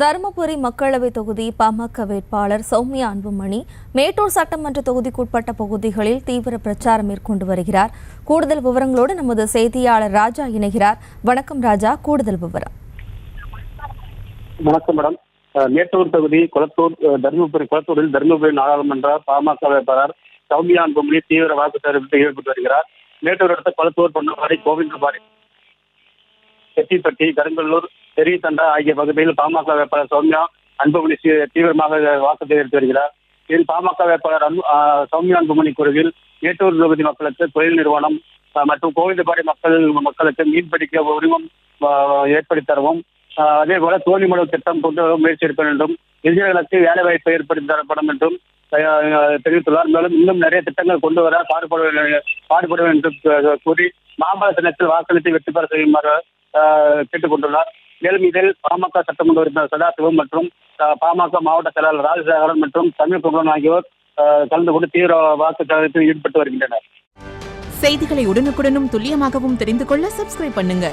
தருமபுரி மக்களவை தொகுதி பாமக வேட்பாளர் சௌமியா அன்புமணி மேட்டூர் சட்டமன்ற தொகுதிக்குட்பட்ட பகுதிகளில் தீவிர பிரச்சாரம் மேற்கொண்டு வருகிறார். கூடுதல் விவரங்களோடு நமது செய்தியாளர் ராஜா இணைகிறார். வணக்கம் ராஜா, கூடுதல் விவரம். வணக்கம் மேடம். மேட்டூர் தொகுதி குளத்தூரில் தருமபுரி நாடாளுமன்ற பாமக வேட்பாளர் சௌமியா அன்புமணி தீவிர வாக்கு சேகரிப்பில் ஈடுபட்டு வருகிறார். மேட்டூர் அடுத்த குளத்தூர், பொன்னவாடி, கோவிந்தபாடி, செட்டிப்பட்டி, கருங்கல்லூர், பெரியதண்டா ஆகிய பகுதியில் பாமக வேட்பாளர் சௌமியா அன்புமணி தீவிரமாக வாக்கு சேகரித்து வருகிறார். இதில் பாமக வேட்பாளர் சௌமியா அன்புமணி கூறுகையில், மேட்டூர் தொகுதி மக்களுக்கு தொழில் நிறுவனம் மற்றும் கோவிந்தபாடி மக்களுக்கு மீன்பிடிக்க உரிமம் ஏற்படுத்தி தரவும், அதே போல தோணிமடல் திட்டம் கொண்டு முயற்சி எடுக்க வேண்டும், இளைஞர்களுக்கு வேலை வாய்ப்பு ஏற்படுத்தி தரப்படும் என்றும் தெரிவித்துள்ளார். மேலும் இன்னும் நிறைய திட்டங்கள் கொண்டு வர பாடுபடுவேன் என்று கூறி மாம்பழ சின்னத்தில் வாக்களித்து வெற்றி பெற செய்யுமாறு கேட்டுக் கொண்டுள்ளார். மேலும் இதில் பாமக சட்டமன்ற உறுப்பினர் சதாசிவம் மற்றும் பாமக மாவட்ட செயலாளர் ராஜசேகரன் மற்றும் தமிழ் குமரன் ஆகியோர் கலந்து கொண்டு தீவிர வாக்கு சேகரிப்பில் ஈடுபட்டு வருகின்றனர். செய்திகளை உடனுக்குடனும் துல்லியமாகவும் தெரிந்து கொள்ள சப்ஸ்கிரைப் பண்ணுங்க.